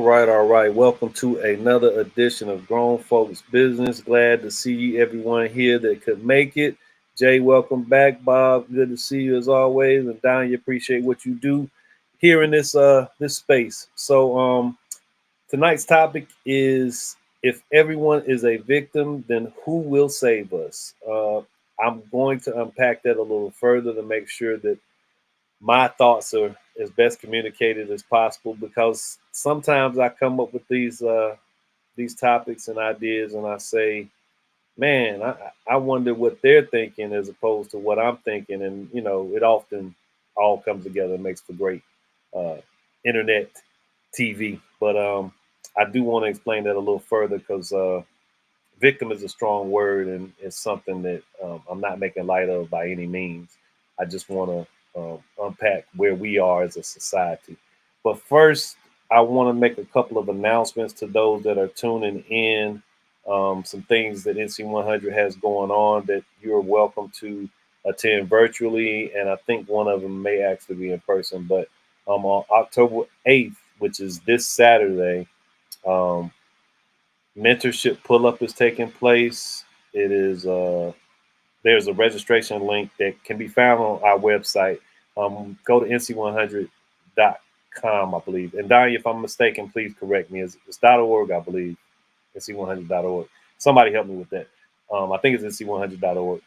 All right. Welcome to another edition of Grown Folks Business. Glad to see everyone here that could make it. Jay, welcome back. Bob, good to see you as always. And Donnie, appreciate what you do here in this space. So tonight's topic is, if everyone is a victim, then who will save us? I'm going to unpack that a little further to make sure that my thoughts are as best communicated as possible, because sometimes I come up with these topics and ideas and I say, man, I wonder what they're thinking as opposed to what I'm thinking. And, it often all comes together and makes for great uh, internet TV. But I do want to explain that a little further, because victim is a strong word, and it's something that I'm not making light of by any means. I just want to unpack where we are as a society. But first, I want to make a couple of announcements to those that are tuning in. Some things that NC 100 has going on that you're welcome to attend virtually, and I think one of them may actually be in person. But on October 8th, which is this Saturday, um, mentorship pull-up is taking place. It is there's a registration link that can be found on our website. Go to nc100.com, I believe. And Donnie, if I'm mistaken, please correct me. It's .org, I believe. nc100.org. Somebody help me with that. I think it's nc100.org.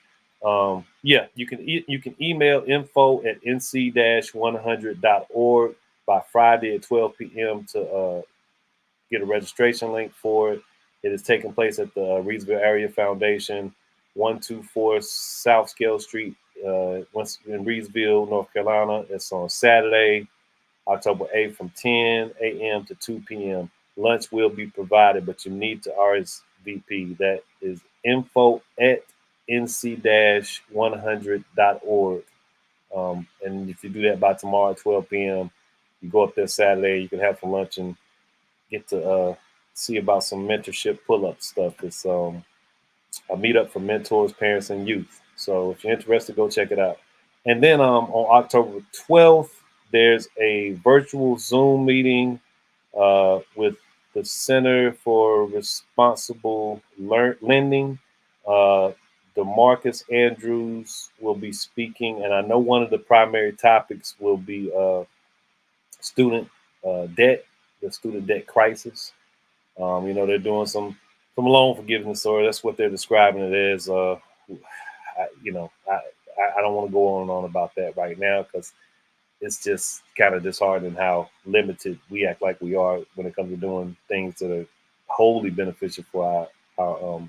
Yeah, you can email info@nc-100.org by Friday at 12 p.m. to get a registration link for it. It is taking place at the Reedsville Area Foundation, 124 South Scale Street, in Reedsville, North Carolina. It's on Saturday, October 8th from 10 a.m. to 2 p.m. Lunch will be provided, but you need to RSVP. That is info@nc-100.org. And if you do that by tomorrow at 12 p.m., you go up there Saturday, you can have some lunch and get to see about some mentorship pull-up stuff. It's a meetup for mentors, parents, and youth. So if you're interested, go check it out. And then on October 12th, there's a virtual Zoom meeting with the Center for Responsible Lending. DeMarcus Andrews will be speaking, and I know one of the primary topics will be student debt, the student debt crisis. They're doing some loan forgiveness, or that's what they're describing it as. I don't want to go on and on about that right now, because it's just kind of disheartening how limited we act like we are when it comes to doing things that are wholly beneficial for our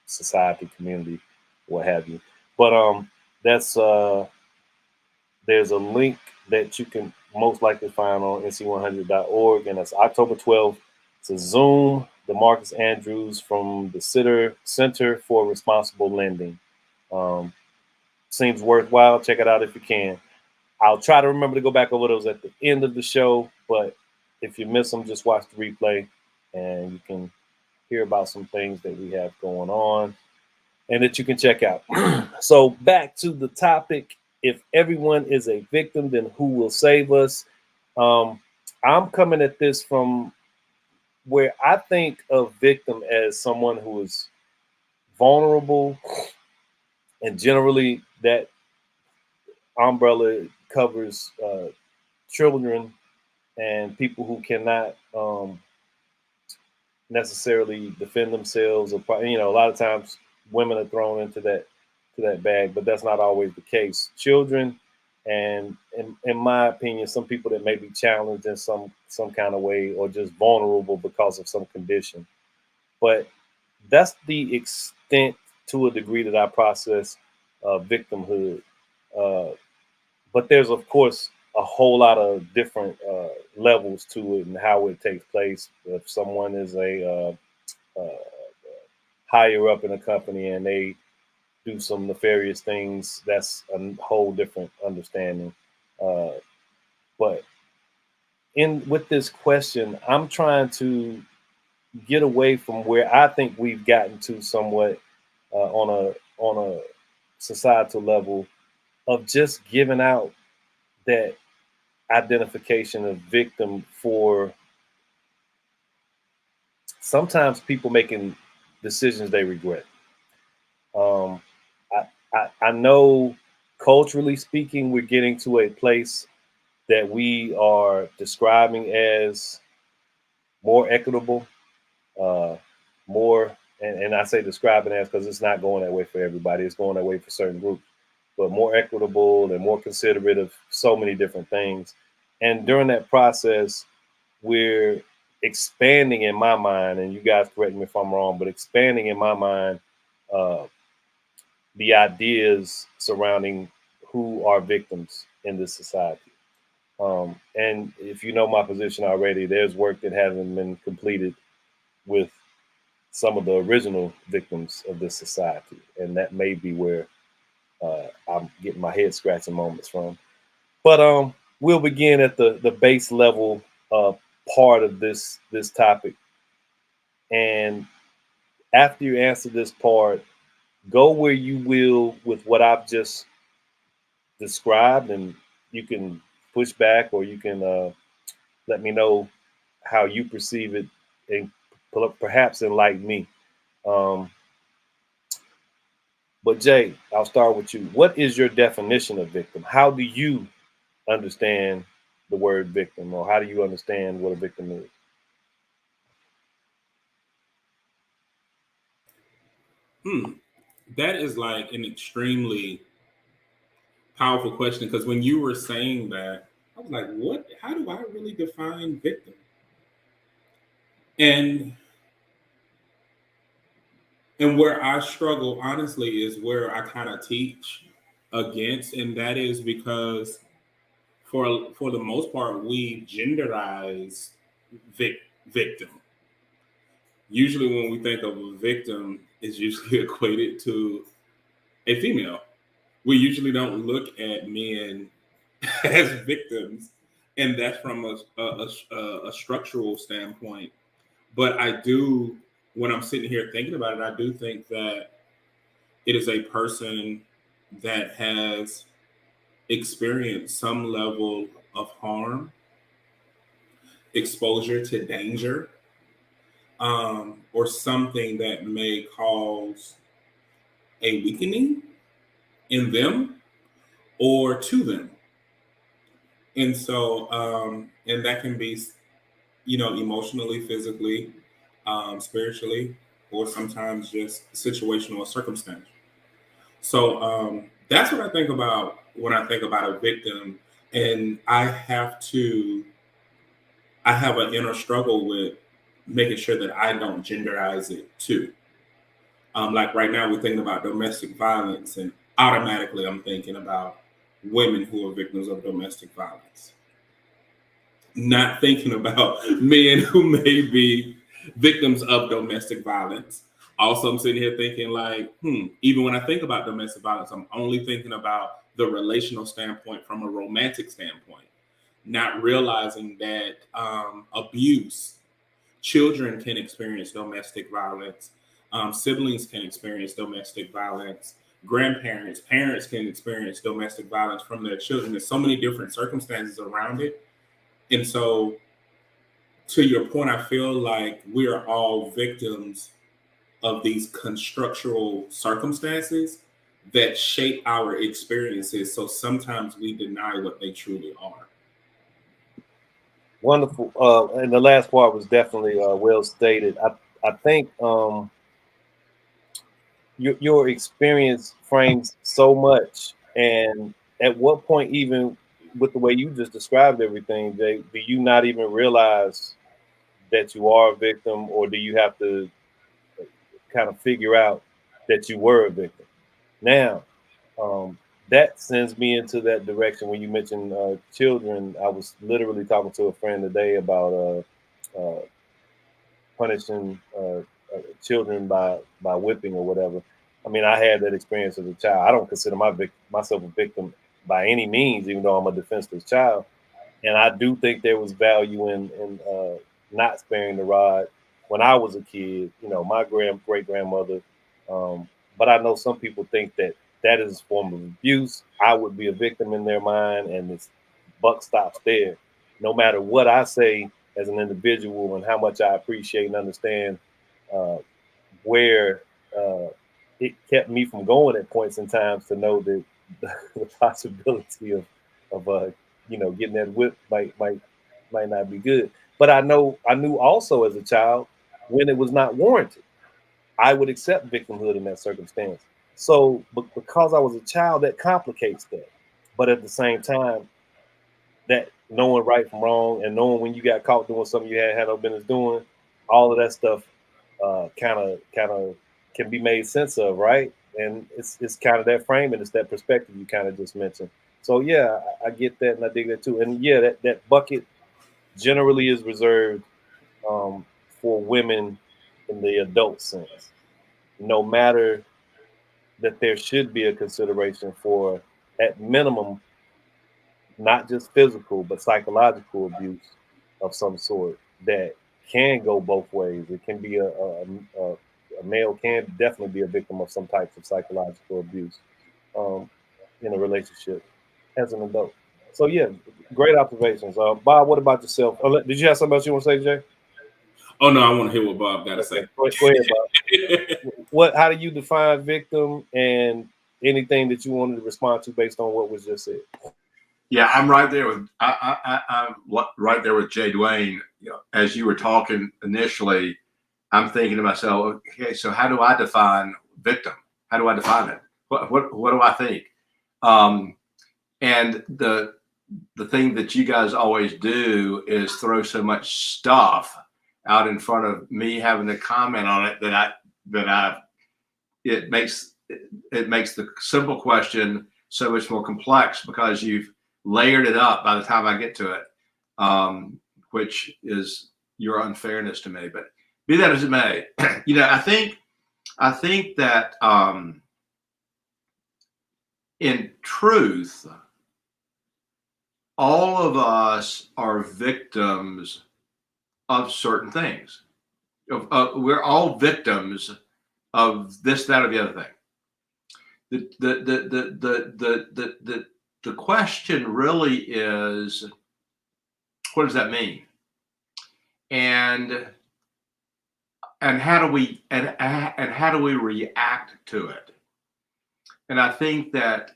society, community, what have you. But that's there's a link that you can most likely find on nc100.org, and that's October 12th. It's a Zoom. DeMarcus Andrews from the Center for Responsible Lending. Seems worthwhile. Check it out if you can. I'll try to remember to go back over those at the end of the show, but if you miss them, just watch the replay and you can hear about some things that we have going on and that you can check out. So back to the topic. If everyone is a victim, then who will save us? I'm coming at this from where I think of victim as someone who is vulnerable, and generally that umbrella covers children and people who cannot necessarily defend themselves, or a lot of times women are thrown into that bag, but that's not always the case. Children, and in my opinion, some people that may be challenged in some kind of way, or just vulnerable because of some condition. But that's the extent, to a degree, that I process victimhood. But there's, of course, a whole lot of different levels to it and how it takes place. If someone is a higher up in a company and they do some nefarious things, that's a whole different understanding. But with this question, I'm trying to get away from where I think we've gotten to somewhat on a societal level, of just giving out that identification of victim for sometimes people making decisions they regret. Um, I know culturally speaking, we're getting to a place that we are describing as more equitable, uh, more, and I say describing as because it's not going that way for everybody. It's going that way for certain groups, but more equitable and more considerate of so many different things. And during that process, we're expanding in my mind, and you guys correct me if I'm wrong, but expanding in my mind uh, the ideas surrounding who are victims in this society. And if you know my position already, there's work that hasn't been completed with some of the original victims of this society, and that may be where I'm getting my head scratching moments from. But we'll begin at the base level part of this topic, and after you answer this part, go where you will with what I've just described, and you can push back or you can let me know how you perceive it and perhaps enlighten me. Um, but Jay, I'll start with you. What is your definition of victim? How do you understand the word victim, or how do you understand what a victim is? That is like an extremely powerful question because when you were saying that, I was like, what? How do I really define victim? And and where I struggle, honestly, is where I kind of teach against, and that is because for the most part, we genderize victim. Usually, when we think of a victim, it's usually equated to a female. We usually don't look at men as victims, and that's from a structural standpoint. But I do, when I'm sitting here thinking about it, I do think that it is a person that has experienced some level of harm, exposure to danger, or something that may cause a weakening in them or to them. And so, and that can be, emotionally, physically, spiritually, or sometimes just situational or circumstantial. So that's what I think about when I think about a victim. And I have an inner struggle with making sure that I don't genderize it too. Like right now, we're thinking about domestic violence, and automatically I'm thinking about women who are victims of domestic violence, not thinking about men who may be victims of domestic violence. Also, I'm sitting here thinking, like, even when I think about domestic violence, I'm only thinking about the relational standpoint from a romantic standpoint, not realizing that abuse, children can experience domestic violence, siblings can experience domestic violence, grandparents, parents can experience domestic violence from their children. There's so many different circumstances around it. And so, to your point, I feel like we are all victims of these constructural circumstances that shape our experiences. So sometimes we deny what they truly are. Wonderful. And the last part was definitely well stated. I think your experience frames so much. And at what point, even with the way you just described everything, Jay, do you not even realize that you are a victim, or do you have to kind of figure out that you were a victim? Now, um, that sends me into that direction when you mentioned children. I was literally talking to a friend today about punishing children by whipping or whatever. I mean, I had that experience as a child. I don't consider myself a victim by any means, even though I'm a defenseless child. And I do think there was value in not sparing the rod when I was a kid. You know, my great grandmother. But I know some people think that that is a form of abuse. I would be a victim in their mind, and this buck stops there. No matter what I say, as an individual, and how much I appreciate and understand uh, where it kept me from going at points in times, to know that the possibility of getting that whip might not be good. But I knew also as a child when it was not warranted. I would accept victimhood in that circumstance. So, but because I was a child, that complicates that. But at the same time, that knowing right from wrong and knowing when you got caught doing something you had no business doing, all of that stuff kind of can be made sense of, right? And it's kind of that frame and it's that perspective you kind of just mentioned. So yeah, I get that and I dig that too. And yeah, that bucket generally is reserved um, for women in the adult sense. No matter that there should be a consideration for, at minimum, not just physical but psychological abuse of some sort that can go both ways. It can be a male can definitely be a victim of some types of psychological abuse um, in a relationship as an adult. So yeah, great observations. Bob, what about yourself? Did you have something else you want to say, Jay? Oh no, I want to hear what Bob got to Okay, say. go ahead, Bob. What? How do you define victim, and anything that you wanted to respond to based on what was just said? Yeah, I'm right there with I'm right there with Jay Dwayne. You know, as you were talking initially, I'm thinking to myself, okay, so how do I define victim? How do I define it? What do I think? And the thing that you guys always do is throw so much stuff out in front of me having to comment on it that it makes the simple question so much more complex because you've layered it up by the time I get to it, which is your unfairness to me. But be that as it may, I think that in truth, all of us are victims of certain things. We're all victims of this, that, or the other thing. The question really is, what does that mean? And how do we react to it? And I think that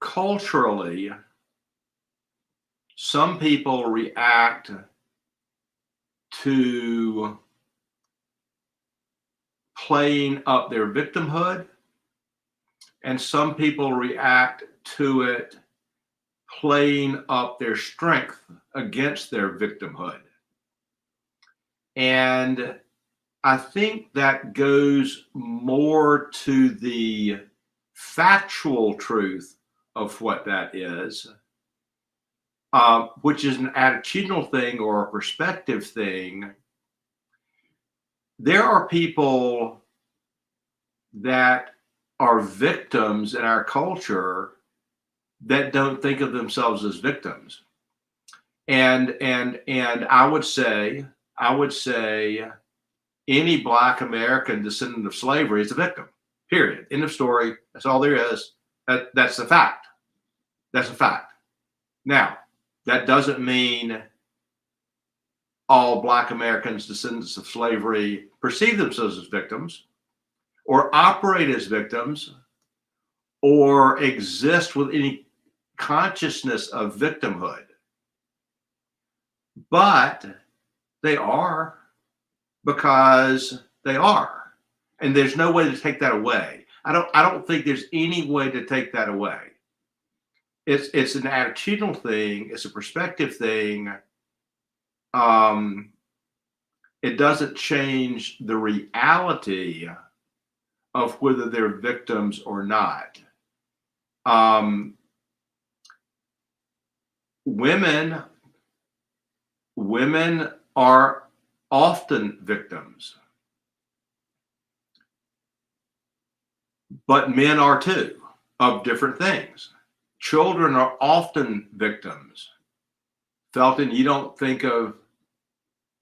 culturally, some people react to playing up their victimhood, and some people react to it playing up their strength against their victimhood. And I think that goes more to the factual truth of what that is, which is an attitudinal thing or a perspective thing. There are people that are victims in our culture that don't think of themselves as victims. And I would say any Black American descendant of slavery is a victim. Period. End of story. That's all there is. That's a fact. That's a fact. Now, that doesn't mean all Black Americans descendants of slavery perceive themselves as victims or operate as victims or exist with any consciousness of victimhood. But they are, because they are. And there's no way to take that away. I don't think there's any way to take that away. It's an attitudinal thing, it's a perspective thing. It doesn't change the reality of whether they're victims or not. Women are often victims, but men are too, of different things. Children are often victims. Felton, you don't think of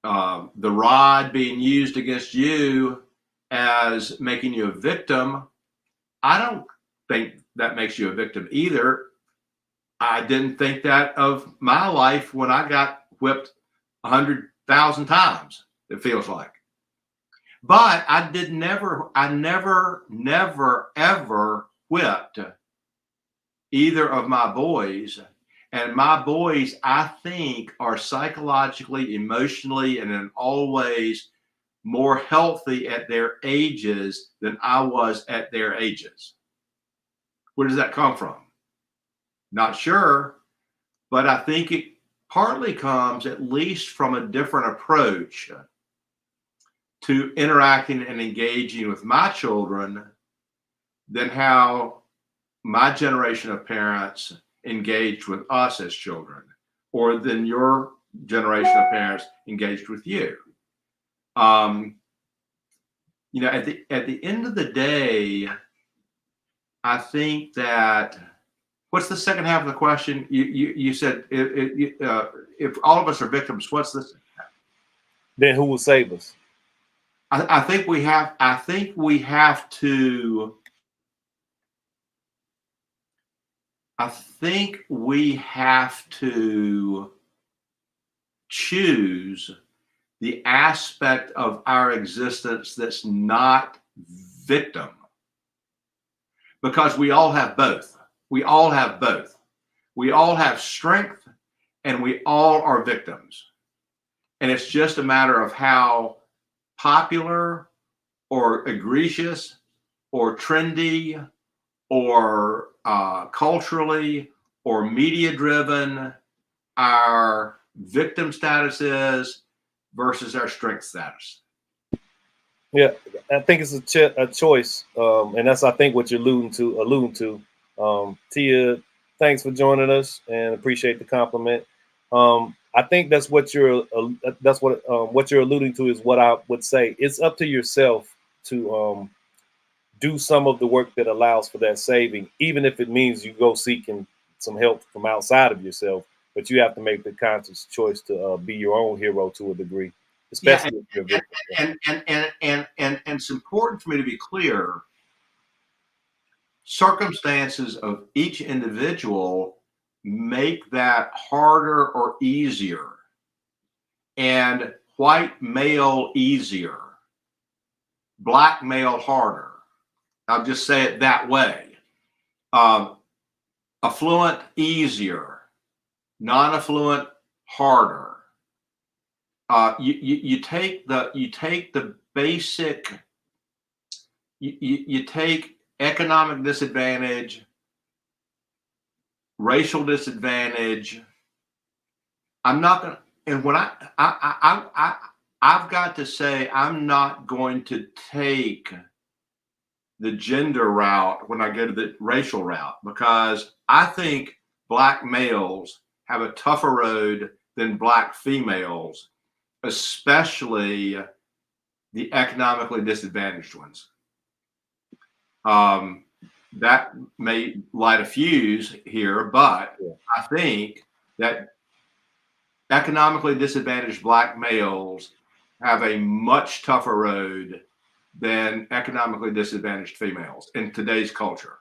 the rod being used against you as making you a victim. I don't think that makes you a victim either. I didn't think that of my life when I got whipped 100,000 times, it feels like. But I never, ever whipped either of my boys. And my boys, I think, are psychologically, emotionally, and in all ways more healthy at their ages than I was at their ages. Where does that come from? Not sure, but I think it partly comes at least from a different approach to interacting and engaging with my children than how my generation of parents engaged with us as children, or than your generation of parents engaged with you. You know, at the end of the day, I think that, what's the second half of the question? You said if all of us are victims, what's this? Then who will save us? I think we have to. I think we have to choose the aspect of our existence that's not victim, because we all have both. We all have both. We all have strength, and we all are victims. And it's just a matter of how popular or egregious or trendy or culturally or media driven our victim status is versus our strength status. Yeah, I think it's a choice, and that's, I think, what you're alluding to. Tia, thanks for joining us, and appreciate the compliment. I think that's what you're alluding to is what I would say. It's up to yourself to do some of the work that allows for that saving, even if it means you go seeking some help from outside of yourself. But you have to make the conscious choice to be your own hero to a degree, especially if you're a victim. And it's important for me to be clear. Circumstances of each individual make that harder or easier, and white male easier, black male harder. I'll just say it that way. Affluent easier, non-affluent harder. You take the basic. You take economic disadvantage, racial disadvantage. I'm not gonna, and when I've got to say, I'm not going to take the gender route when I go to the racial route, because I think black males have a tougher road than black females, especially the economically disadvantaged ones. That may light a fuse here, but I think that economically disadvantaged black males have a much tougher road than economically disadvantaged females in today's culture.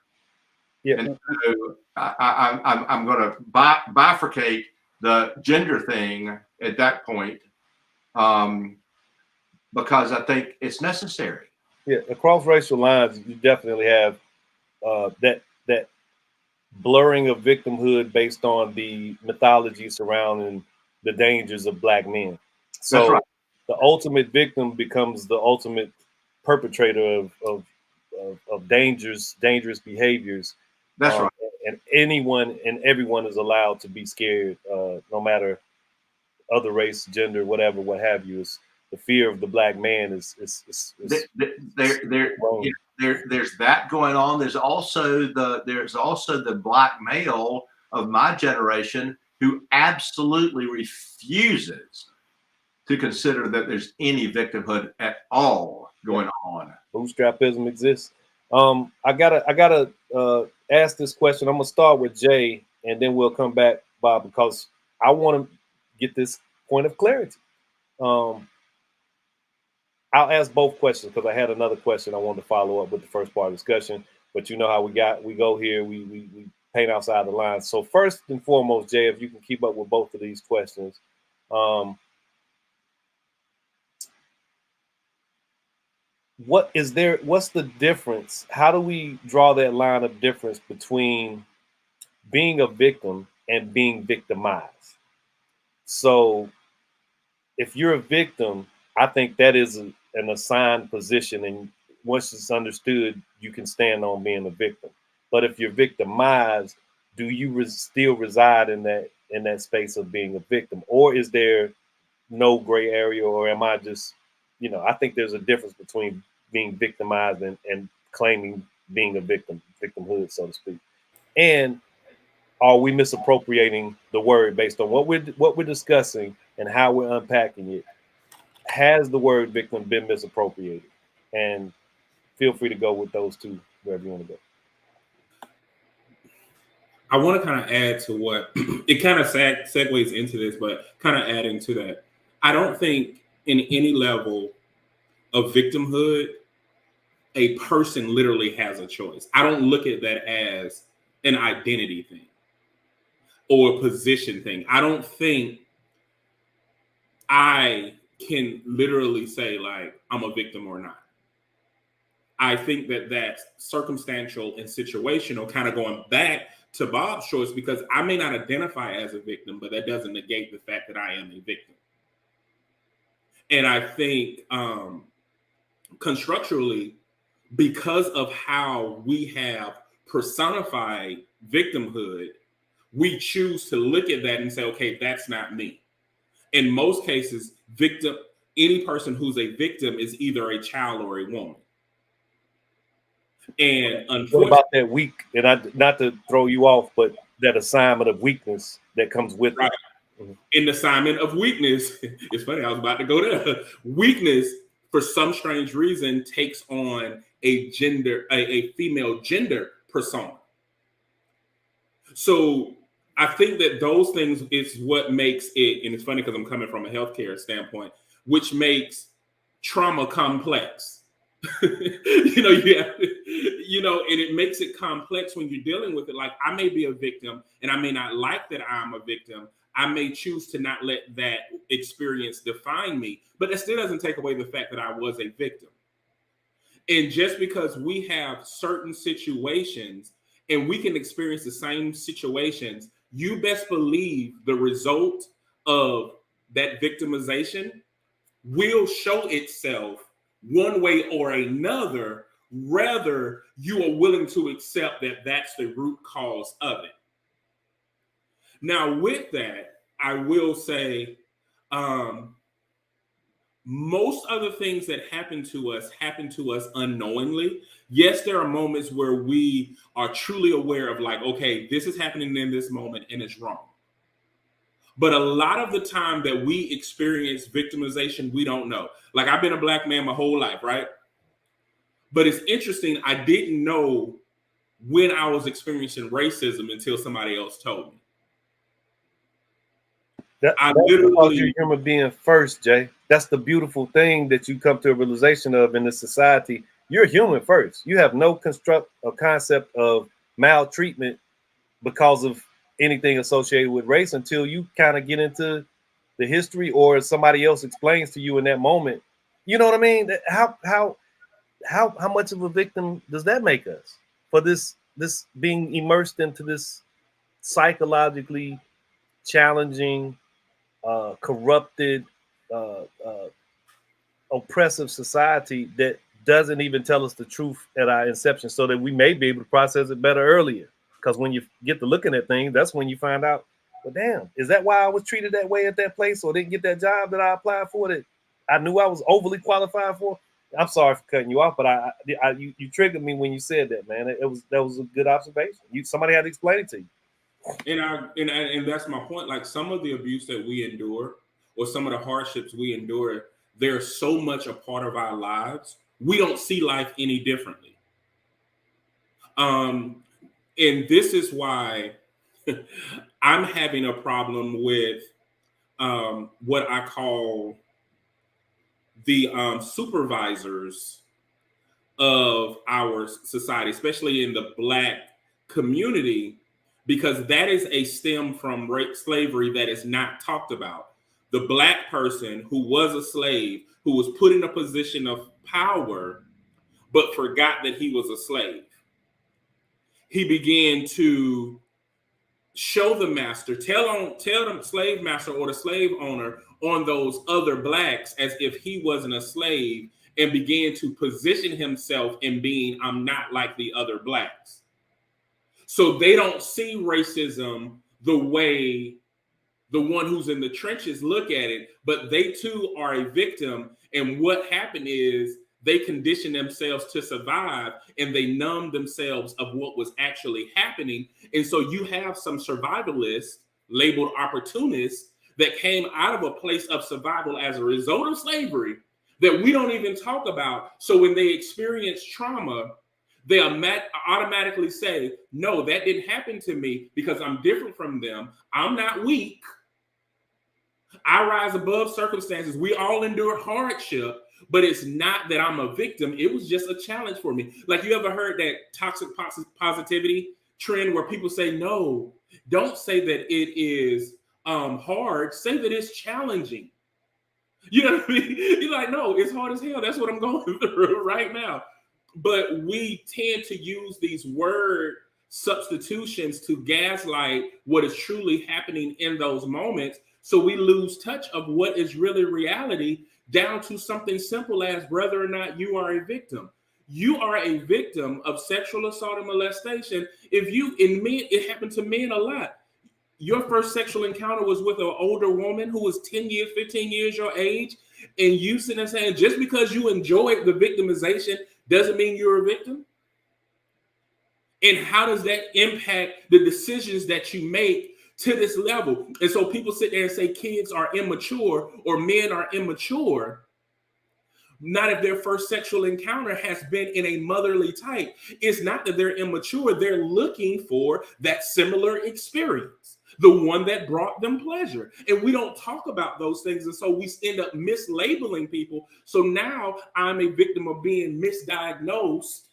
Yeah. And so I'm going to bifurcate the gender thing at that point, because I think it's necessary. Yeah, across racial lines, you definitely have that blurring of victimhood based on the mythology surrounding the dangers of black men. So That's right. The ultimate victim becomes the ultimate perpetrator of dangerous behaviors. That's right. And anyone and everyone is allowed to be scared, no matter other race, gender, whatever, what have you. Is the fear of the black man is there's that going on. There's also the black male of my generation who absolutely refuses to consider that there's any victimhood at all going on. Bootstrapism exists. I gotta ask this question. I'm gonna start with Jay, and then we'll come back, Bob, because I want to get this point of clarity. I'll ask both questions because I had another question I wanted to follow up with the first part of the discussion. But you know how we go here. We paint outside the lines. So first and foremost, Jay, if you can keep up with both of these questions, What's the difference? How do we draw that line of difference between being a victim and being victimized? So if you're a victim, I think that is an assigned position, and once it's understood, you can stand on being a victim. But if you're victimized, do you still reside in that space of being a victim, or is there no gray area, or am I just, I think there's a difference between being victimized and claiming being a victimhood, so to speak. And are we misappropriating the word based on what we're discussing and how we're unpacking it? Has the word victim been misappropriated? And feel free to go with those two wherever you want to go. I want to kind of add to what it kind of segues into this, but kind of adding to that. I don't think in any level of victimhood, a person literally has a choice. I don't look at that as an identity thing or a position thing. I don't think I can literally say, like, I'm a victim or not. I think that that's circumstantial and situational, kind of going back to Bob's choice, because I may not identify as a victim, but that doesn't negate the fact that I am a victim. And I think constructually, because of how we have personified victimhood, we choose to look at that and say, okay, that's not me. In most cases, any person who's a victim is either a child or a woman. And unfortunately, what about that weak? And not to throw you off, but that assignment of weakness that comes with right. it. Mm-hmm. In the assignment of weakness, it's funny, I was about to go there. Weakness, for some strange reason, takes on a female gender persona. So I think that those things is what makes it, and it's funny because I'm coming from a healthcare standpoint, which makes trauma complex. And it makes it complex when you're dealing with it. Like, I may be a victim and I may not like that I'm a victim. I may choose to not let that experience define me, but that still doesn't take away the fact that I was a victim. And just because we have certain situations and we can experience the same situations, you best believe the result of that victimization will show itself one way or another, whether you are willing to accept that that's the root cause of it. Now, with that, I will say most of the things that happen to us unknowingly. Yes, there are moments where we are truly aware of, like, okay, this is happening in this moment and it's wrong. But a lot of the time that we experience victimization, we don't know. Like, I've been a Black man my whole life, right? But it's interesting, I didn't know when I was experiencing racism until somebody else told me. That's because you're a human being first, Jay. That's the beautiful thing that you come to a realization of in this society. You're human first. You have no concept of maltreatment because of anything associated with race until you kind of get into the history or somebody else explains to you in that moment. You know what I mean? How much of a victim does that make us for this being immersed into this psychologically challenging, corrupted, oppressive society that doesn't even tell us the truth at our inception, so that we may be able to process it better earlier? Because when you get to looking at things, that's when you find out, well, damn, is that why I was treated that way at that place, or didn't get that job that I applied for that I knew I was overly qualified for? I'm sorry for cutting you off, but you triggered me when you said that, man. That was a good observation. Somebody had to explain it to you. And that's my point. Like, some of the abuse that we endure, or some of the hardships we endure, they're so much a part of our lives, we don't see life any differently. And this is why I'm having a problem with what I call the supervisors of our society, especially in the Black community, because that is a stem from slavery that is not talked about. the Black person who was a slave, who was put in a position of power, but forgot that he was a slave. He began to show the master, tell the slave master or the slave owner on those other Blacks as if he wasn't a slave, and began to position himself in being, I'm not like the other Blacks. So they don't see racism the way the one who's in the trenches look at it, but they too are a victim. And what happened is they condition themselves to survive, and they numb themselves of what was actually happening. And so you have some survivalists labeled opportunists that came out of a place of survival as a result of slavery that we don't even talk about. So when they experience trauma, they automatically say, no, that didn't happen to me because I'm different from them. I'm not weak. I rise above circumstances. We all endure hardship, but it's not that I'm a victim. It was just a challenge for me. Like, you ever heard that toxic positivity trend where people say, no, don't say that it is hard. Say that it's challenging. You know what I mean? You're like, no, it's hard as hell. That's what I'm going through right now. But we tend to use these word substitutions to gaslight what is truly happening in those moments. So we lose touch of what is really reality, down to something simple as whether or not you are a victim. You are a victim of sexual assault and molestation. It happened to men a lot. Your first sexual encounter was with an older woman who was 10 years, 15 years your age, and you sitting there saying, just because you enjoyed the victimization doesn't mean you're a victim? And how does that impact the decisions that you make to this level? And so people sit there and say kids are immature or men are immature. Not if their first sexual encounter has been in a motherly type. It's not that they're immature. They're looking for that similar experience, the one that brought them pleasure. And we don't talk about those things. And so we end up mislabeling people. So now I'm a victim of being misdiagnosed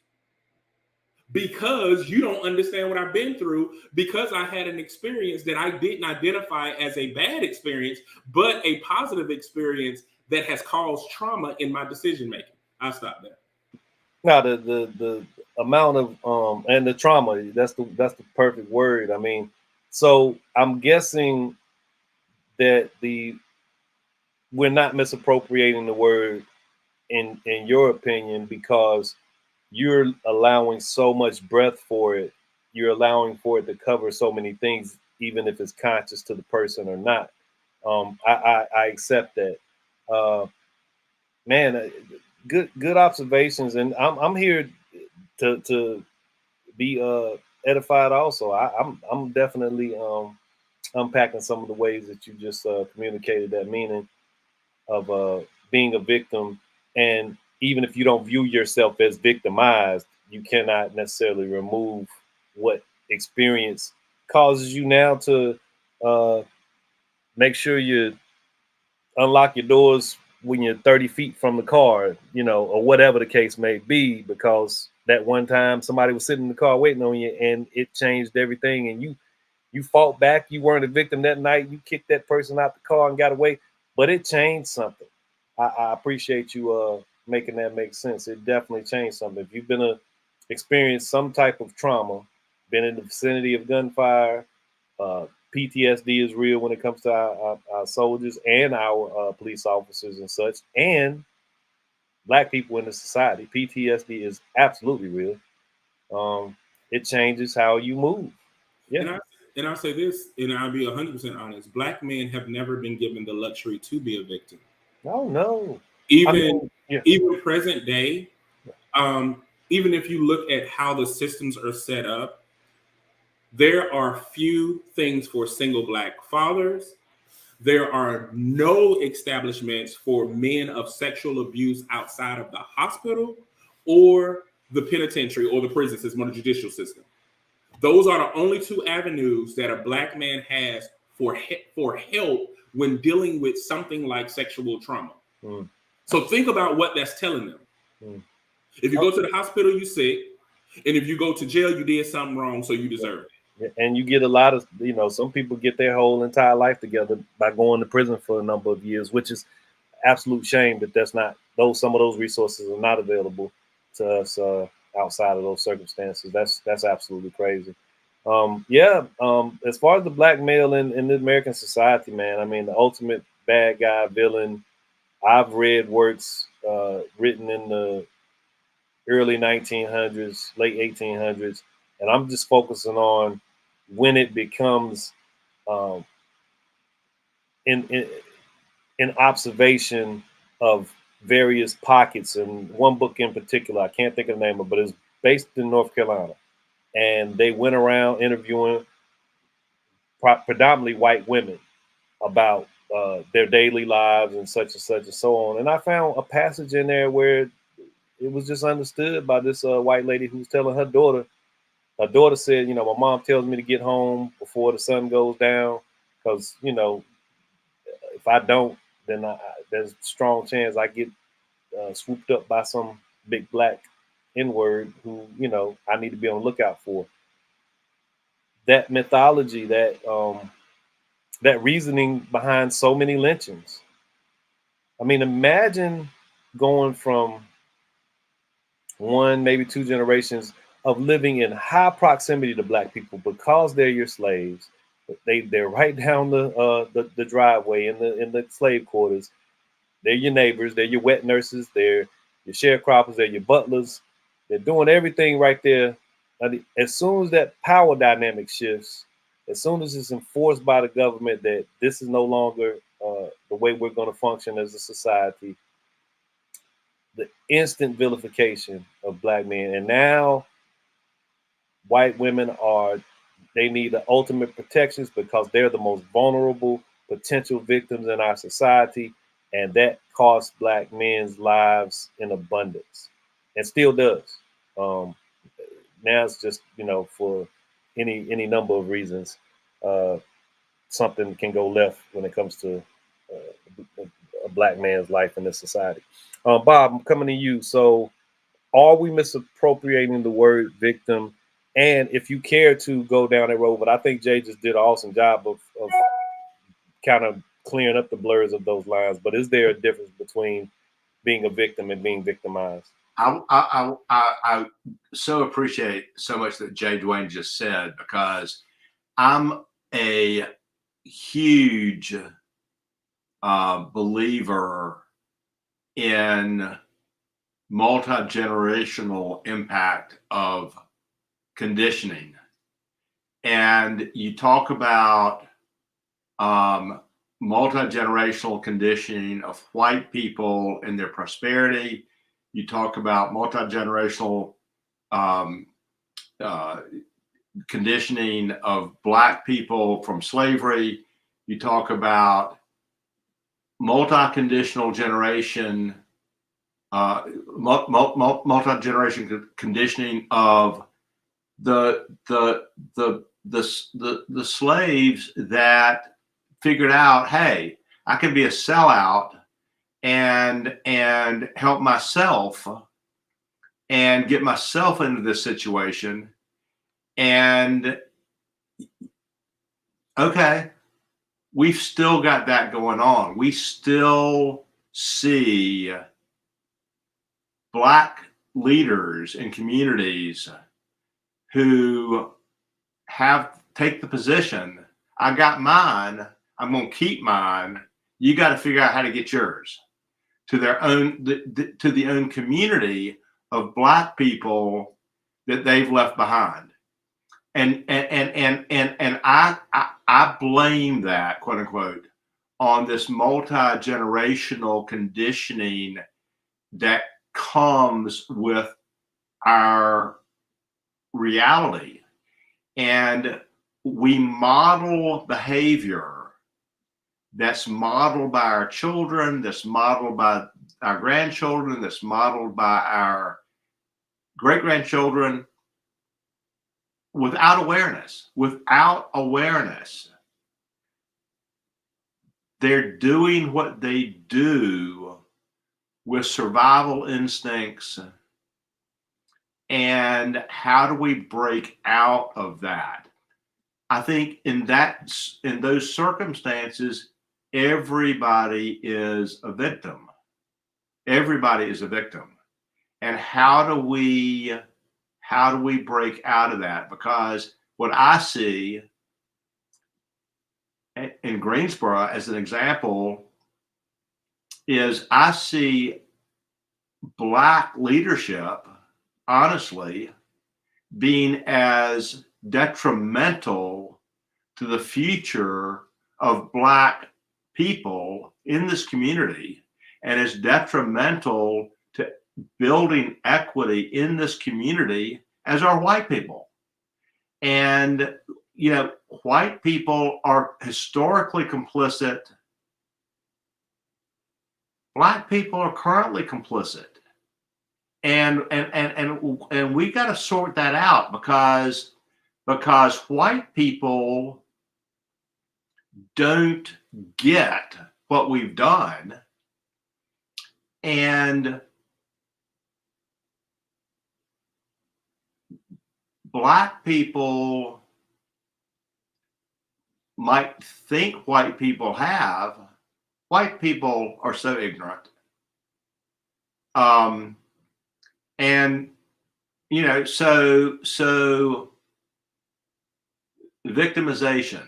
because you don't understand what I've been through, because I had an experience that I didn't identify as a bad experience, but a positive experience that has caused trauma in my decision making. I'll stop there. Now the amount of and the trauma, that's the perfect word. I mean, so I'm guessing that we're not misappropriating the word in your opinion, because you're allowing so much breadth for it. You're allowing for it to cover so many things, even if it's conscious to the person or not. I accept that. Man, good observations, and I'm here to be edified also. I'm definitely unpacking some of the ways that you just communicated that meaning of being a victim. And even if you don't view yourself as victimized, you cannot necessarily remove what experience causes you now to make sure you unlock your doors when you're 30 feet from the car, or whatever the case may be, because that one time somebody was sitting in the car waiting on you and it changed everything, and you fought back. You weren't a victim that night. You kicked that person out the car and got away, but it changed something. I appreciate you making that make sense. It definitely changed something. If you've experienced some type of trauma, been in the vicinity of gunfire, PTSD is real when it comes to our soldiers and our police officers and such, and Black people in the society. PTSD is absolutely real. It changes how you move. Yeah. And I'll say this, and I'll be 100% honest. Black men have never been given the luxury to be a victim. Oh, no. Even present day, even if you look at how the systems are set up, there are few things for single Black fathers. There are no establishments for men of sexual abuse outside of the hospital or the penitentiary or the prison system or the judicial system. Those are the only two avenues that a Black man has for help when dealing with something like sexual trauma. Mm. So think about what that's telling them. Mm. If you go to the hospital, you're sick. And if you go to jail, you did something wrong, so you deserve it. And you get a lot of, some people get their whole entire life together by going to prison for a number of years, which is absolute shame that that's not some of those resources are not available to us outside of those circumstances. That's absolutely crazy. As far as the black male in the American society, man, I mean, the ultimate bad guy villain. I've read works written in the early 1900s, late 1800s, and I'm just focusing on when it becomes um, in, in in observation of various pockets. And one book in particular, I can't think of the name of, but it's based in North Carolina, and they went around interviewing predominantly white women about their daily lives and such and so on. And I found a passage in there where it was just understood by this white lady who was telling her daughter. Her daughter said, my mom tells me to get home before the sun goes down because, if I don't, then there's a strong chance I get swooped up by some big black N-word who, I need to be on the lookout for. That mythology, that reasoning behind so many lynchings. I mean, imagine going from one, maybe two generations of living in high proximity to black people because they're your slaves. They're right down the driveway in the slave quarters. They're your neighbors. They're your wet nurses. They're your sharecroppers. They're your butlers. They're doing everything right there. As soon as that power dynamic shifts, as soon as it's enforced by the government that this is no longer the way we're going to function as a society, the instant vilification of black men. And now white women they need the ultimate protections because they're the most vulnerable potential victims in our society. And that costs black men's lives in abundance and still does. Now it's just, for any number of reasons, something can go left when it comes to a black man's life in this society. Bob, I'm coming to you. So are we misappropriating the word victim? And if you care to go down that road, but I think Jay just did an awesome job of kind of clearing up the blurs of those lines. But is there a difference between being a victim and being victimized? I so appreciate so much that Jay Dwayne just said, because I'm a huge believer in multi-generational impact of conditioning. And you talk about multi-generational conditioning of white people in their prosperity. You talk about multi-generational conditioning of black people from slavery. You talk about multi-conditional generation, multi-generation conditioning of the slaves that figured out, hey, I can be a sellout and help myself and get myself into this situation. And okay, we've still got that going on. We still see black leaders in communities who take the position, I got mine, I'm going to keep mine. You got to figure out how to get yours, to their own, to the own community of black people that they've left behind. And I blame that, quote unquote, on this multi-generational conditioning that comes with our reality. And we model behavior that's modeled by our children, that's modeled by our grandchildren, that's modeled by our great-grandchildren, without awareness. They're doing what they do with survival instincts. And how do we break out of that? I think in those circumstances, everybody is a victim. Everybody is a victim. And how do we break out of that? Because what I see in Greensboro, as an example, is I see Black leadership, honestly, being as detrimental to the future of Black people in this community and as detrimental to building equity in this community as are white people. And, white people are historically complicit. Black people are currently complicit. And we got to sort that out because white people don't get what we've done, and Black people might think white people have. White people are so ignorant. And so victimization.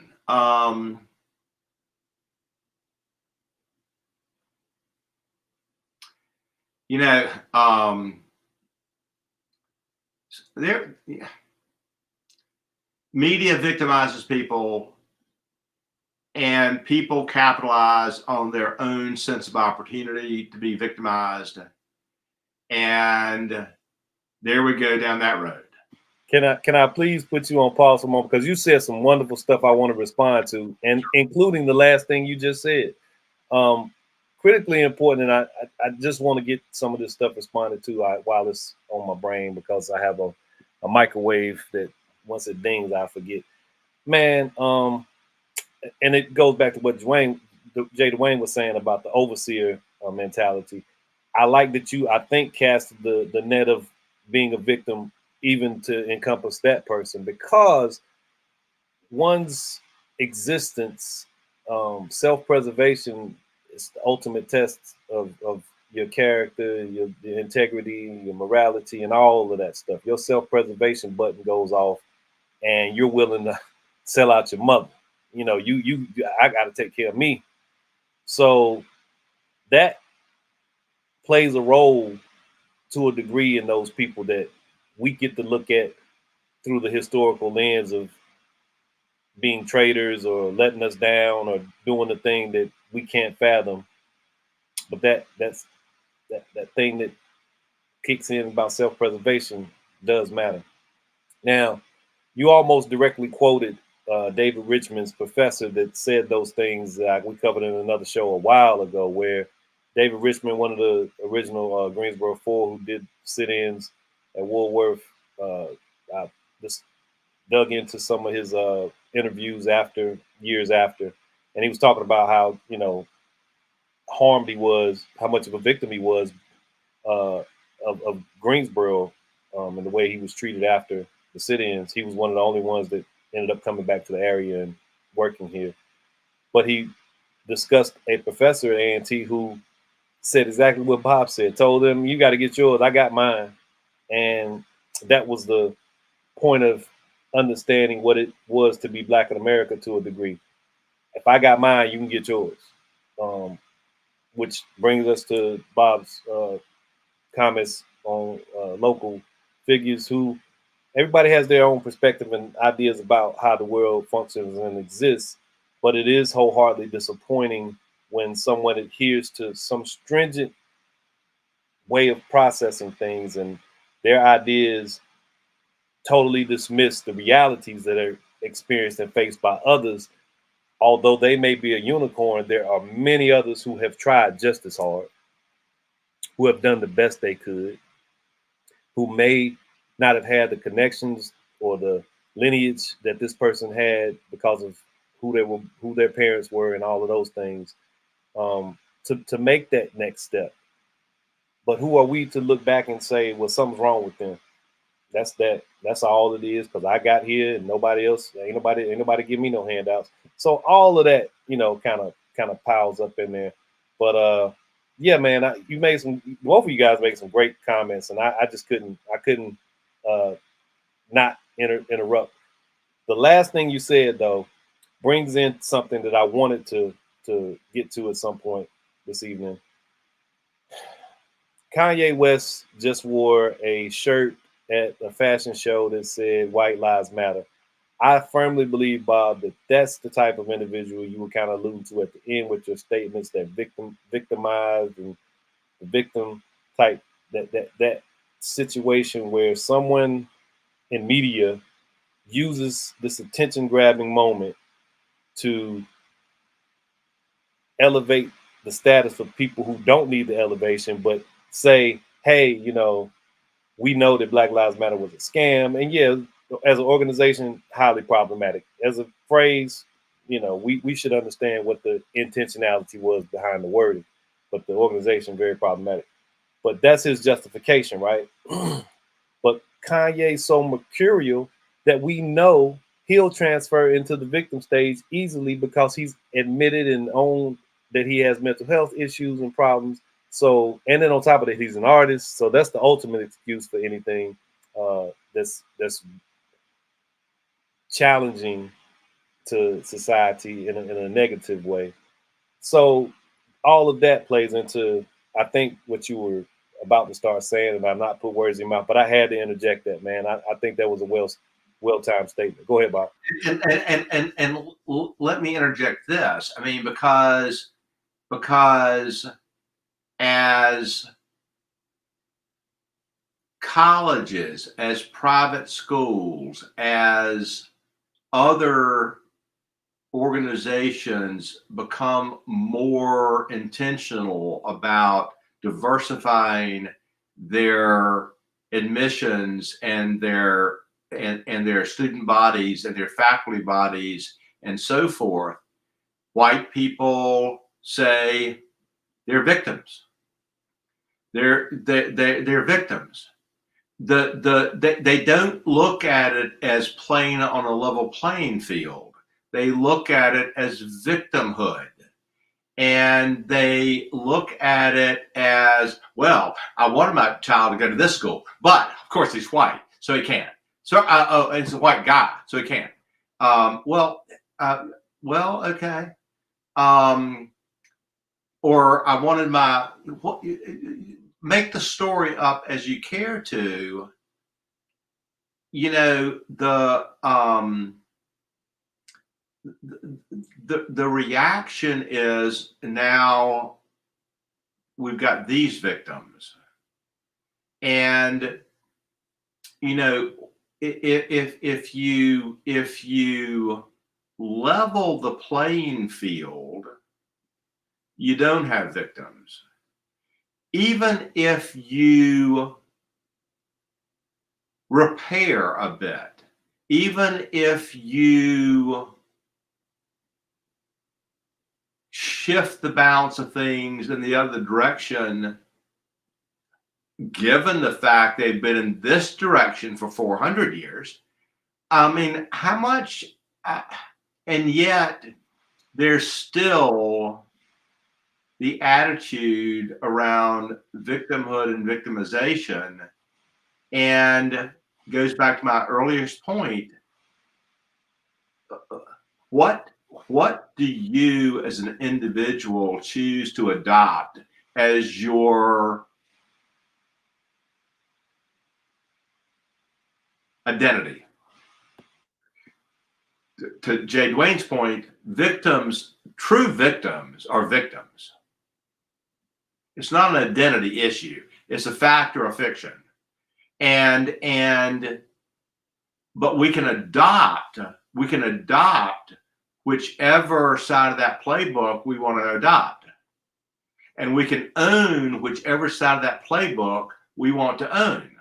Media victimizes people, and people capitalize on their own sense of opportunity to be victimized. And there we go down that road. Can I please put you on pause for a moment? Because you said some wonderful stuff I want to respond to, and including the last thing you just said. Critically important, and I just want to get some of this stuff responded to while it's on my brain, because I have a microwave that once it dings, I forget. Man, and it goes back to what Jay Dwayne was saying about the overseer mentality. I like that I think, casted the net of being a victim even to encompass that person, because one's existence, self-preservation is the ultimate test of your character, your integrity, your morality, and all of that stuff. Your self-preservation button goes off, and you're willing to sell out your mother. I got to take care of me. So that plays a role to a degree in those people that we get to look at through the historical lens of being traitors or letting us down or doing the thing that we can't fathom. But that thing that kicks in about self-preservation does matter. Now, you almost directly quoted David Richman's professor that said those things that we covered in another show a while ago, where David Richman, one of the original Greensboro Four who did sit-ins at Woolworth, I just dug into some of his interviews years after, and he was talking about how harmed he was, how much of a victim he was of Greensboro, and the way he was treated after the sit-ins. He was one of the only ones that ended up coming back to the area and working here. But he discussed a professor at A&T who said exactly what Bob said, told him, you got to get yours, I got mine. And that was the point of understanding what it was to be Black in America to a degree. If I got mine, you can get yours. Which brings us to Bob's comments on local figures who everybody has their own perspective and ideas about how the world functions and exists, but it is wholeheartedly disappointing when someone adheres to some stringent way of processing things and their ideas totally dismiss the realities that are experienced and faced by others. Although they may be a unicorn, there are many others who have tried just as hard, who have done the best they could, who may not have had the connections or the lineage that this person had because of who their parents were, and all of those things, to make that next step. But who are we to look back and say, well, something's wrong with them? that's that. That's all it is. Because I got here and nobody else, ain't nobody give me no handouts. So all of that, kind of piles up in there. But yeah, man, you made both of you guys made some great comments, and I just couldn't uh, not interrupt. The last thing you said though brings in something that I wanted to get to at some point this evening. Kanye West just wore a shirt at a fashion show that said "White Lives Matter." I firmly believe, Bob, that that's the type of individual you were kind of alluding to at the end with your statements, that victimized and the victim type, that situation where someone in media uses this attention grabbing moment to elevate the status of people who don't need the elevation, but say, hey, we know that Black Lives Matter was a scam. And yeah, as an organization, highly problematic. As a phrase, we should understand what the intentionality was behind the wording, but the organization, very problematic. But that's his justification, right? But Kanye's so mercurial that we know he'll transfer into the victim stage easily because he's admitted and owned that he has mental health issues and problems. So, and then on top of that, he's an artist. So that's the ultimate excuse for anything that's challenging to society in a negative way. So all of that plays into, I think, what you were about to start saying, and I'm not put words in your mouth, but I had to interject that, man. I think that was a well-timed statement. Go ahead, Bob. And let me interject this. I mean, because as colleges, as private schools, as other organizations become more intentional about diversifying their admissions and their student bodies and their faculty bodies and so forth, white people say they're victims. They're victims. They don't look at it as playing on a level playing field. They look at it as victimhood. And they look at it as, well, I wanted my child to go to this school, but of course he's white, so he can't. So, it's a white guy, so he can't. Okay. Or I wanted make the story up as you care to. The reaction is, now we've got these victims, and if you level the playing field, you don't have victims. Even if you repair a bit, even if you shift the balance of things in the other direction, given the fact they've been in this direction for 400 years, I mean, how much, and yet there's still the attitude around victimhood and victimization, and goes back to my earliest point. What do you as an individual choose to adopt as your identity? To Jay Dwayne's point, true victims are victims. It's not an identity issue. It's a fact or a fiction. But we can adopt whichever side of that playbook we want to adopt. And we can own whichever side of that playbook we want to own.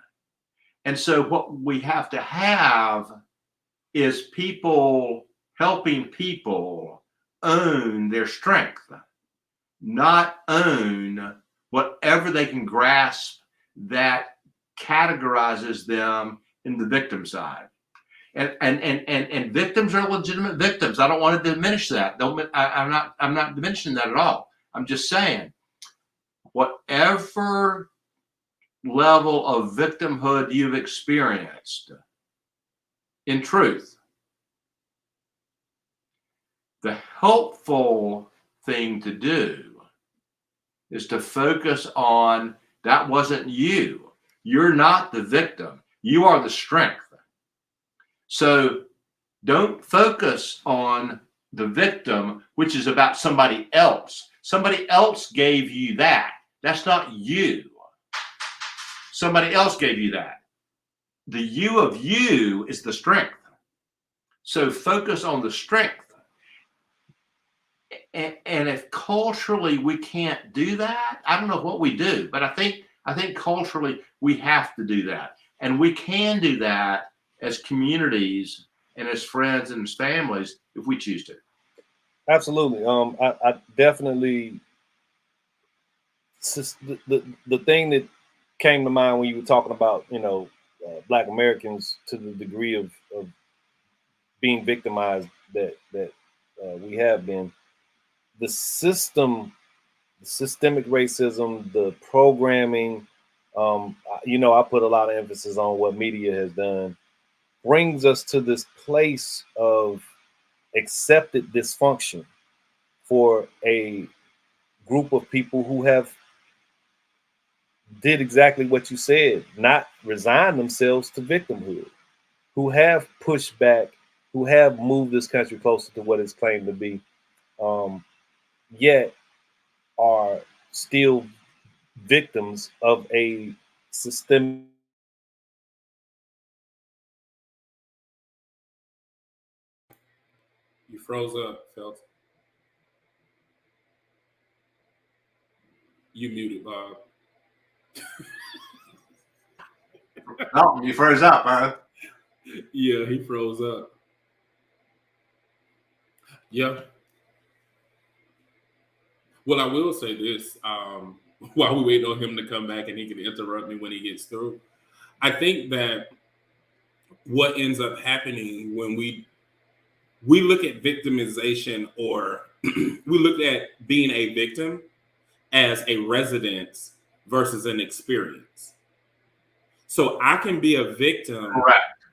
And so what we have to have is people helping people own their strength, not own whatever they can grasp that categorizes them in the victim side. And victims are legitimate victims. I don't want to diminish that. I'm not diminishing that at all. I'm just saying, whatever level of victimhood you've experienced, in truth, the helpful thing to do is to focus on that wasn't you. You're not the victim. You are the strength. So don't focus on the victim, which is about somebody else. Somebody else gave you that. That's not you. Somebody else gave you that. The you of you is the strength. So focus on the strength. And if culturally we can't do that, I don't know what we do, but I think culturally we have to do that. And we can do that as communities and as friends and as families if we choose to. Absolutely. I definitely, the thing that came to mind when you were talking about, Black Americans to the degree of being victimized that we have been, the systemic racism, the programming, I put a lot of emphasis on what media has done, brings us to this place of accepted dysfunction for a group of people who have did exactly what you said, not resign themselves to victimhood, who have pushed back, who have moved this country closer to what it's claimed to be, yet are still victims of a systemic. You froze up, Felton. You muted, Bob. Oh, you froze up, bro. Yeah, he froze up. Yeah. Well, I will say this, while we wait on him to come back and he can interrupt me when he gets through. I think that what ends up happening when we look at victimization, or we look at being a victim as a residence versus an experience. So I can be a victim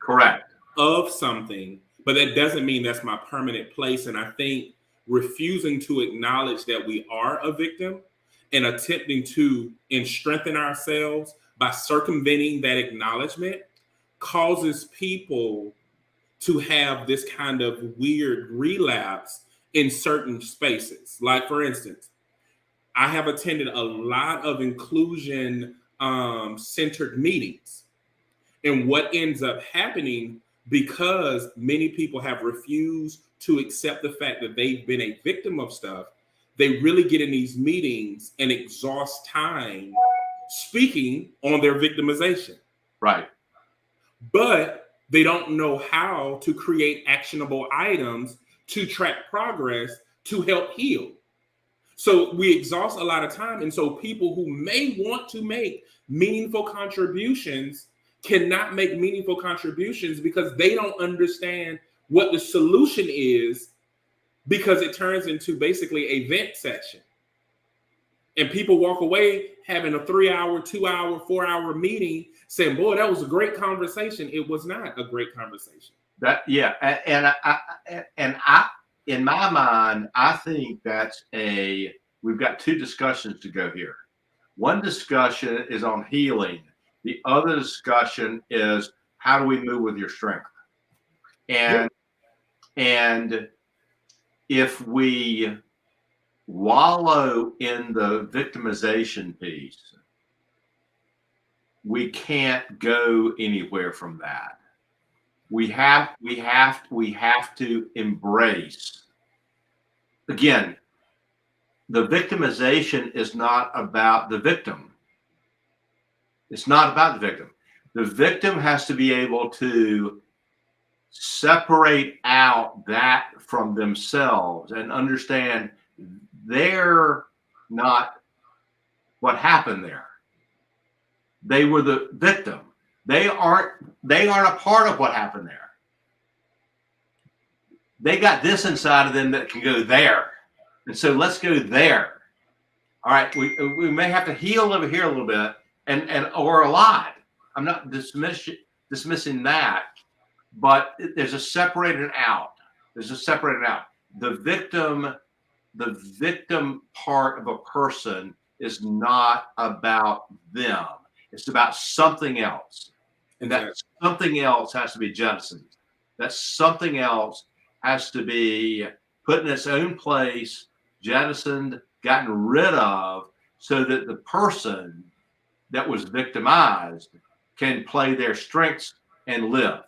Correct. of something, but that doesn't mean that's my permanent place. And I think refusing to acknowledge that we are a victim and attempting to strengthen ourselves by circumventing that acknowledgement causes people to have this kind of weird relapse in certain spaces. Like, for instance, I have attended a lot of inclusion centered meetings. And what ends up happening, because many people have refused to accept the fact that they've been a victim of stuff, they really get in these meetings and exhaust time speaking on their victimization. Right. But they don't know how to create actionable items to track progress to help heal. So we exhaust a lot of time. And so people who may want to make meaningful contributions cannot make meaningful contributions because they don't understand what the solution is, because it turns into basically a vent session. And people walk away having a 3-hour, 2-hour, 4-hour meeting saying, boy, that was a great conversation. It was not a great conversation. And I in my mind, I think we've got two discussions to go here. One discussion is on healing. The other discussion is how do we move with your strength? And if we wallow in the victimization piece, we can't go anywhere from that. We have to embrace. Again, the victimization is not about the victim. It's not about the victim. The victim has to be able to separate out that from themselves and understand they're not what happened there. They were the victim. They aren't a part of what happened there. They got this inside of them that can go there. And so let's go there. All right, we may have to heal over here a little bit and or a lot. I'm not dismissing that, but there's a separating out. There's a separating out. The victim part of a person is not about them. It's about something else. And that something else has to be jettisoned. That something else has to be put in its own place, jettisoned, gotten rid of, so that the person that was victimized can play their strengths and live.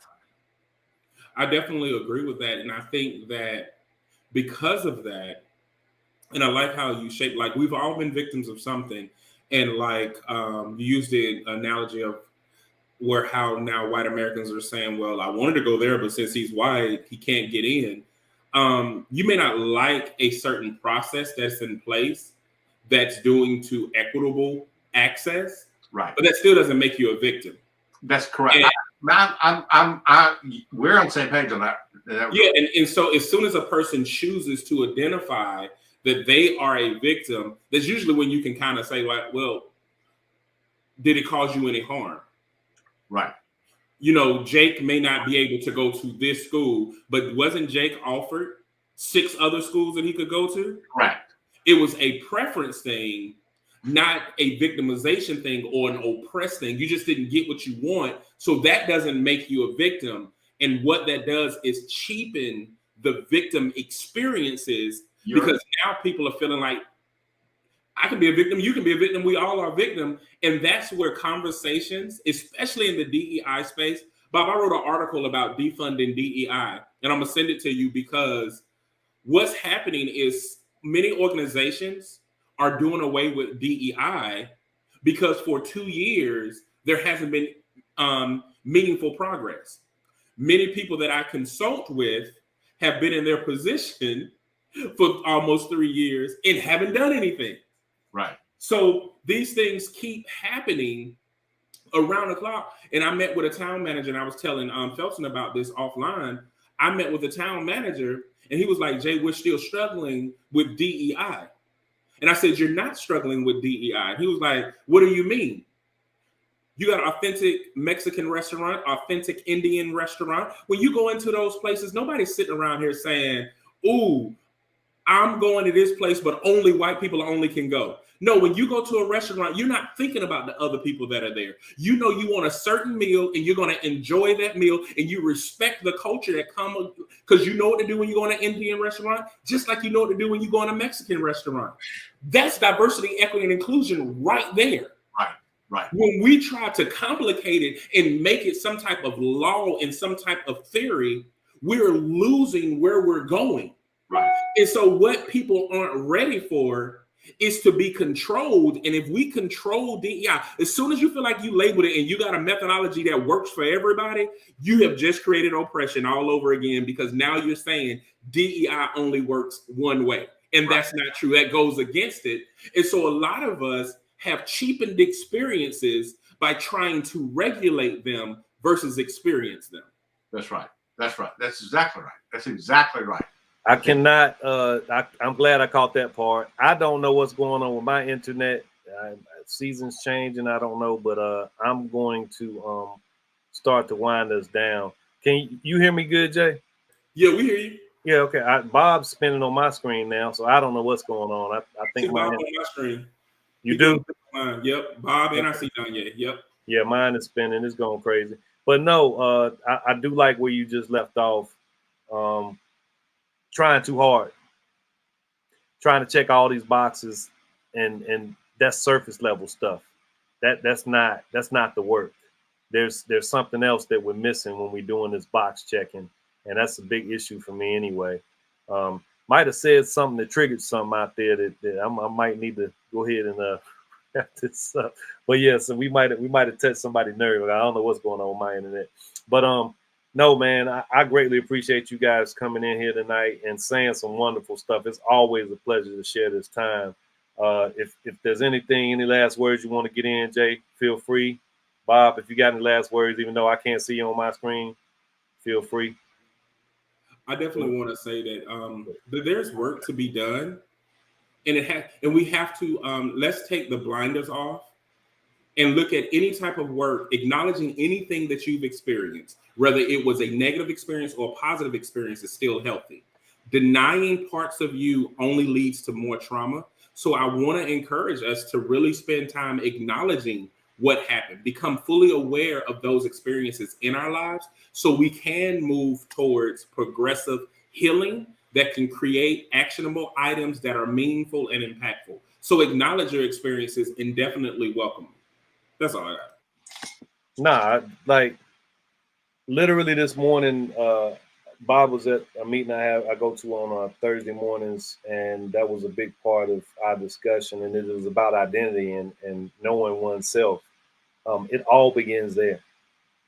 I definitely agree with that. And I think that because of that, and I like how you shape, like we've all been victims of something. And like you used the analogy of where how now white Americans are saying, well, I wanted to go there, but since he's white, he can't get in. You may not like a certain process that's in place that's doing to equitable access, right? But that still doesn't make you a victim. That's correct. We're on the same page on that. Yeah, and so as soon as a person chooses to identify that they are a victim, that's usually when you can kind of say, like, well, did it cause you any harm? Right. You know, Jake may not be able to go to this school, but wasn't Jake offered 6 other schools that he could go to? Correct. It was a preference thing, not a victimization thing or an oppressed thing. You just didn't get what you want. So that doesn't make you a victim. And what that does is cheapen the victim experiences because now people are feeling like, I can be a victim, you can be a victim, we all are a victim. And that's where conversations, especially in the DEI space, Bob, I wrote an article about defunding DEI, and I'm gonna send it to you because what's happening is many organizations are doing away with DEI because for 2 years, there hasn't been meaningful progress. Many people that I consult with have been in their position for almost 3 years and haven't done anything. Right. So these things keep happening around the clock. And I met with a town manager, and I was telling Felton about this offline. I met with a town manager, and he was like, Jay, we're still struggling with DEI. And I said, you're not struggling with DEI. And he was like, what do you mean? You got an authentic Mexican restaurant, authentic Indian restaurant. When you go into those places, nobody's sitting around here saying, ooh, I'm going to this place, but only white people only can go. No, when you go to a restaurant, you're not thinking about the other people that are there. You know you want a certain meal, and you're going to enjoy that meal, and you respect the culture that comes because you know what to do when you go in an Indian restaurant, just like you know what to do when you go in a Mexican restaurant. That's diversity, equity, and inclusion right there. Right, right. When we try to complicate it and make it some type of law and some type of theory, we're losing where we're going. Right. And so what people aren't ready for is to be controlled. And if we control DEI, as soon as you feel like you labeled it and you got a methodology that works for everybody, you have just created oppression all over again, because now you're saying DEI only works one way. And that's not true. That goes against it. And so a lot of us have cheapened experiences by trying to regulate them versus experience them. That's right. That's right. That's exactly right. That's exactly right. I cannot. I'm glad I caught that part. I don't know what's going on with my internet. Seasons changing. I don't know, but I'm going to start to wind us down. Can you hear me good, Jay? Yeah, we hear you. Yeah, okay. Bob's spinning on my screen now, so I don't know what's going on. I think Bob on my screen. You do? Yep, Bob, and I see Danya. Yep. Yeah, mine is spinning. It's going crazy. But no, I do like where you just left off. Trying too hard, trying to check all these boxes, and that's surface level stuff. That's not the work. There's something else that we're missing when we're doing this box checking, and that's a big issue for me anyway. Might have said something that triggered something out there that I might need to go ahead and wrap this up. But yeah, so we might have touched somebody's nerve. I don't know what's going on with my internet, but no, man, I greatly appreciate you guys coming in here tonight and saying some wonderful stuff. It's always a pleasure to share this time. If there's any last words you want to get in, Jay, feel free. Bob, if you got any last words, even though I can't see you on my screen, feel free. I definitely want to say that there's work to be done, and we have to let's take the blinders off and look at any type of work, acknowledging anything that you've experienced, whether it was a negative experience or a positive experience, is still healthy. Denying parts of you only leads to more trauma. So I want to encourage us to really spend time acknowledging what happened, become fully aware of those experiences in our lives so we can move towards progressive healing that can create actionable items that are meaningful and impactful. So acknowledge your experiences and definitely welcome them. That's all I got. Nah, like literally this morning, Bob was at a meeting I go to on Thursday mornings, and that was a big part of our discussion. And it was about identity and knowing oneself. It all begins there.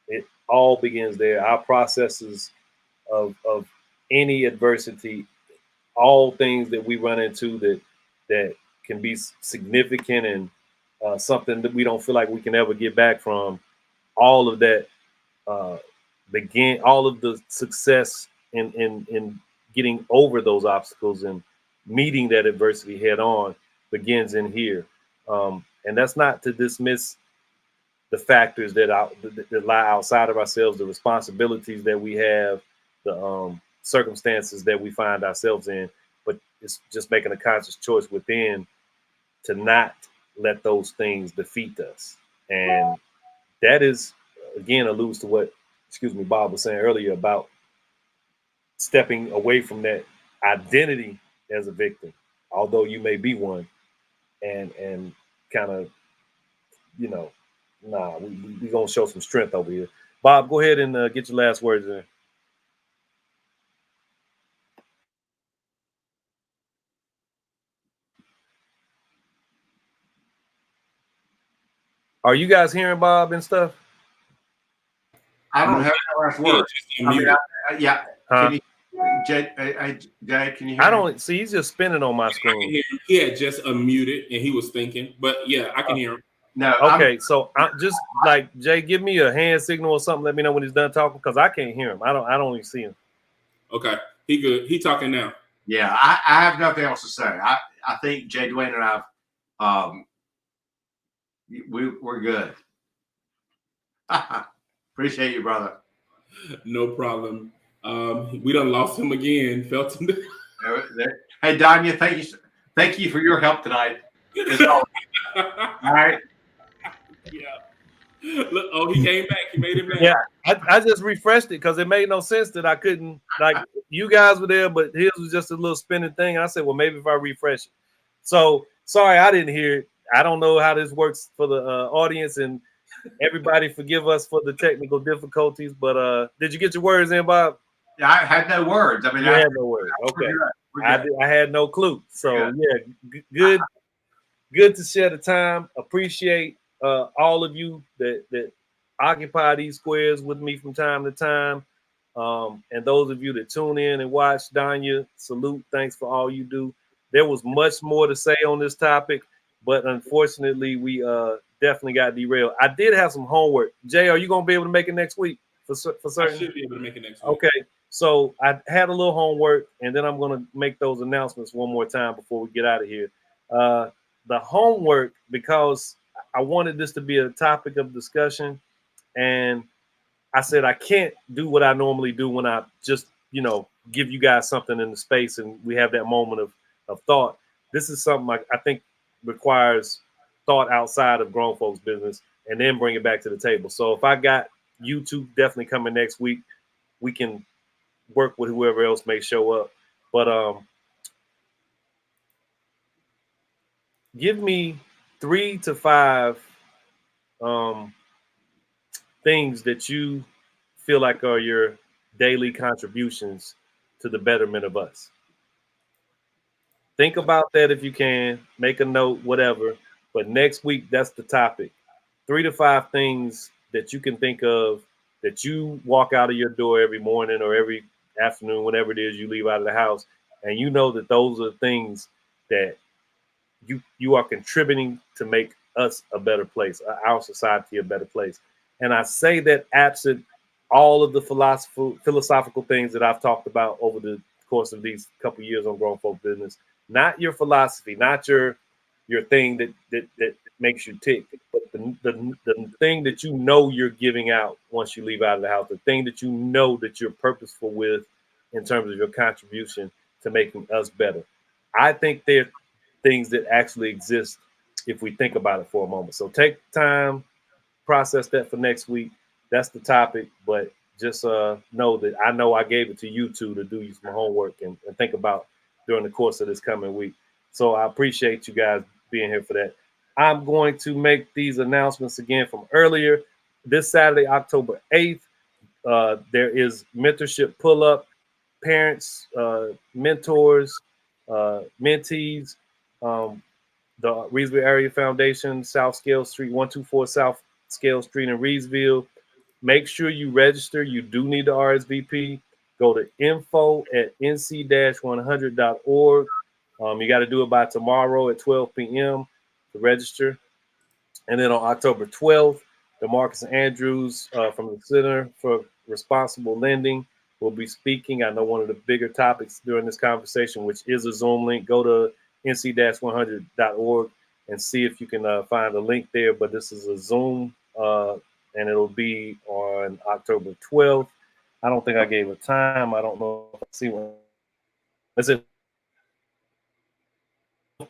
It all begins there. Our processes of any adversity, all things that we run into that can be significant and something that we don't feel like we can ever get back from. All of that begin. All of the success in getting over those obstacles and meeting that adversity head on begins in here. And that's not to dismiss the factors that lie outside of ourselves, the responsibilities that we have, the circumstances that we find ourselves in, but it's just making a conscious choice within to not let those things defeat us. And that is, again, alludes to what, Bob was saying earlier about stepping away from that identity as a victim, although you may be one, and kind of, we gonna show some strength over here. Bob, go ahead and get your last words in. Are you guys hearing Bob and stuff? I don't have the last word. Yeah. Can you, Jay, can you hear I don't see. He's just spinning on my screen. He had just unmuted and he was thinking, but yeah, I can hear him. No. Okay, so I'm just like Jay, give me a hand signal or something. Let me know when he's done talking because I can't hear him. I don't even see him. Okay, he good. He talking now. Yeah, I have nothing else to say. I think Jay Dwayne and I, we're good. Appreciate you, brother. No problem. We done lost him again, Felton. Hey, Danya, thank you for your help tonight. All right. Yeah. Look, oh, he came back. He made it back. Yeah, I just refreshed it because it made no sense that I couldn't, like, you guys were there, but his was just a little spinning thing. And I said, well, maybe if I refresh it. So sorry, I didn't hear it. I don't know how this works for the audience, and everybody forgive us for the technical difficulties. But did you get your words in, Bob? Yeah, I had no words. I mean, I had no words. Okay, I had no clue. So yeah, good to share the time. Appreciate all of you that occupy these squares with me from time to time, and those of you that tune in and watch. Danya, salute. Thanks for all you do. There was much more to say on this topic, but unfortunately, we definitely got derailed. I did have some homework. Jay, are you gonna be able to make it next week for certain? I should be able to make it next week. Okay, so I had a little homework, and then I'm gonna make those announcements one more time before we get out of here. The homework, because I wanted this to be a topic of discussion, and I said I can't do what I normally do when I just give you guys something in the space and we have that moment of thought. This is something I think requires thought outside of grown folks' business, and then bring it back to the table. So if I got YouTube definitely coming next week, we can work with whoever else may show up. But give me 3 to 5 things that you feel like are your daily contributions to the betterment of us. Think about that if you can. Make a note, whatever. But next week, that's the topic. 3 to 5 things that you can think of that you walk out of your door every morning or every afternoon, whenever it is you leave out of the house, and you know that those are things that you are contributing to make us a better place, our society a better place. And I say that absent all of the philosophical things that I've talked about over the course of these couple years on Grown Folk Business. Not your philosophy, not your thing that makes you tick, but the thing that you know you're giving out once you leave out of the house, the thing that you know that you're purposeful with in terms of your contribution to making us better. I think there are things that actually exist if we think about it for a moment. So take time, process that for next week. That's the topic, but just know that I know I gave it to you two to do some homework and think about during the course of this coming week. So I appreciate you guys being here for that. I'm going to make these announcements again from earlier. This Saturday, October 8th, there is mentorship pull-up, parents, mentors, mentees, the Reedsville Area Foundation, South Scale Street, 124 South Scale Street in Reedsville. Make sure you register. You do need to RSVP. Go to info@nc-100.org. You got to do it by tomorrow at 12 p.m. to register. And then on October 12th, DeMarcus Andrews from the Center for Responsible Lending will be speaking. I know one of the bigger topics during this conversation, which is a Zoom link. Go to nc-100.org and see if you can find a link there. But this is a Zoom, and it'll be on October 12th. I don't think I gave a time. I don't know if I see one. Is it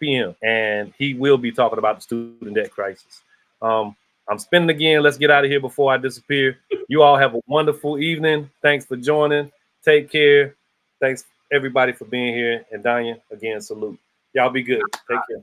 p.m. and he will be talking about the student debt crisis. I'm spinning again. Let's get out of here before I disappear. You all have a wonderful evening. Thanks for joining. Take care. Thanks everybody for being here. And Danya, again, salute. Y'all be good. Take care.